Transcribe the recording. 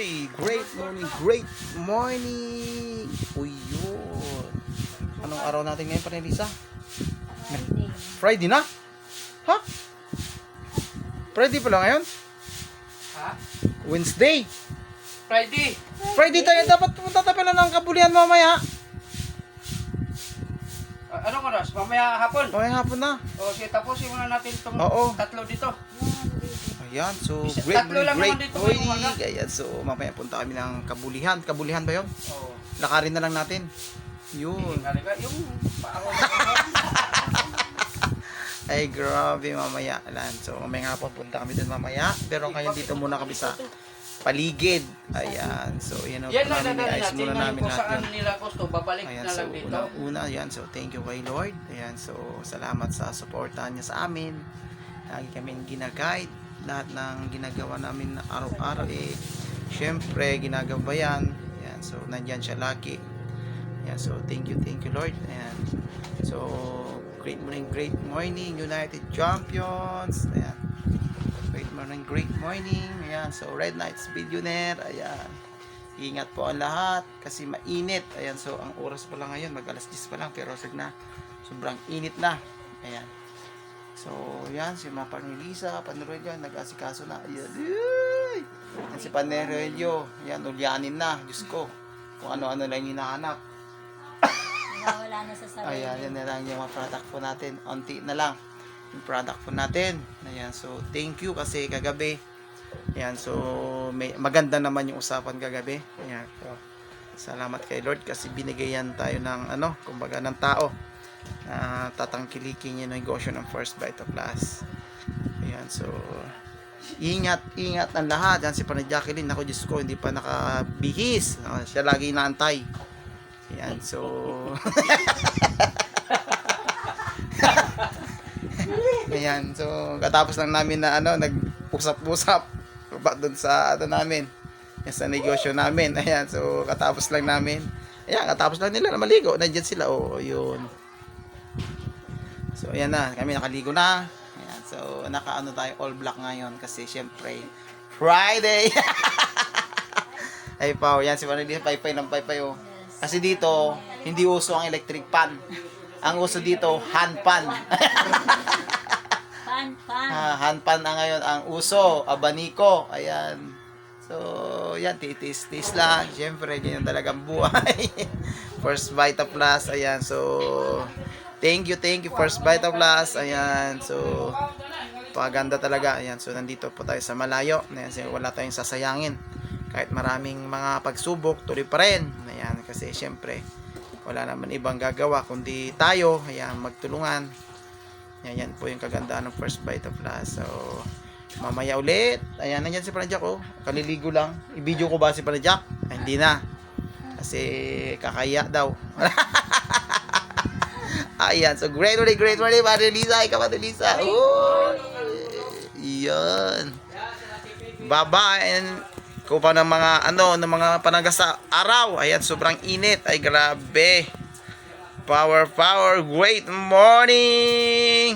Uy, great morning, great morning. Uy, yun. Anong araw natin ngayon, Panelisa? Friday na? Ha? Friday pala ngayon? Ha? Wednesday. Friday. Friday tayo, dapat pumunta tayo pala ng Kabulian mamaya. Anong oras? Mamaya hapon. Mamaya hapon na. O sige, tapusin muna natin itong Oo. tatlo dito. Ayan, so great Tatlo lang morning, naman great dito ngayong morning. umaga. Ayan, so mamaya punta kami ng Kabulihan. Kabulihan ba yun? Oo. Lakarin na lang natin. Yun. Yung paako. Ay, grabe mamaya. Ayan, so mamaya nga po punta kami dun mamaya. Pero ngayon dito muna kami sa paligid. Ayan, so yan o. Yan lang Namin dadalhin ayos natin muna ngayon namin kung lahat saan yun. nila gusto. Babalik Ayan, na so lang dito. una, ayan, so thank you kay Lord. Ayan, so salamat sa suportahan niya sa amin. Lagi kami ginaguide. Lahat ng ginagawa namin araw-araw syempre ginagabayan. Ayan, so nandyan siya lagi. Ayan, so thank you Lord. Ayan, so great morning United Champions. Ayan, great morning. Ayan, so Red Knights Billionaire. Ayan, ingat po ang lahat kasi mainit. Ayan, so ang oras pa lang ngayon mag alas 10 pa lang pero sobrang init na. Ayan, so yan si Panelisa, Panroelio nag-asikaso na. Ayan, yan si Panroelio. Ayan, ulyanin na. Diyos ko, kung ano-ano lang hinahanap. Wala na sa sarili. Ayan, yan na lang yung mga product po natin. Unti na lang yung product po natin. Ayan, so thank you kasi kagabi. Ayan, so maganda naman yung usapan kagabi. Ayan, so salamat kay Lord kasi binigayan tayo ng kumbaga ng tao na tatangkilikin yung negosyo ng First Bite of Class. Ayan, so ingat ang lahat. Yan si Panay Jacqueline, ako Diyos ko, hindi pa nakabihis. Siya lagi inaantay. Ayan, so ayan, so katapos lang namin na nag-usap-usap about dun sa namin, sa negosyo namin. Ayan, so katapos lang namin. Ayan, katapos lang nila na maligo. Nandiyan sila, yun. So ayan na, kami nakaligo na. Ayan, so nakaano tayo all black ngayon kasi syempre Friday. Ay Pao, yan si Manila, paypay ng paypay Kasi dito, hindi uso ang electric pan. Ang uso dito, hand pan. Hand pan na ngayon ang uso, abaniko. Ayan. So, yan, titis lang. Siyempre, ganyan talagang buhay. First Bite of Class. Ayan, so thank you First Bite of Class. Ayan, so paganda talaga. Ayan, so nandito po tayo sa malayo. Ayan, so wala tayong sasayangin. Kahit maraming mga pagsubok, tuloy pa rin. Ayan, kasi syempre, wala naman ibang gagawa kundi tayo. Ayan, magtulungan. Ayan, yan po yung kagandaan ng First Bite of Class. So, mamaya ulit. Ayan, nandiyan si Panajak kaliligo lang. I-video ko ba si Panajak? Ay, hindi na. Kasi kakaya daw. Ayan, so great morning, Panelisa. Ikaw, Panelisa. Yan. Bye-bye. Kung pa ng mga ng mga panagas sa araw. Ayan, sobrang init. Ay, grabe. Power. Great morning.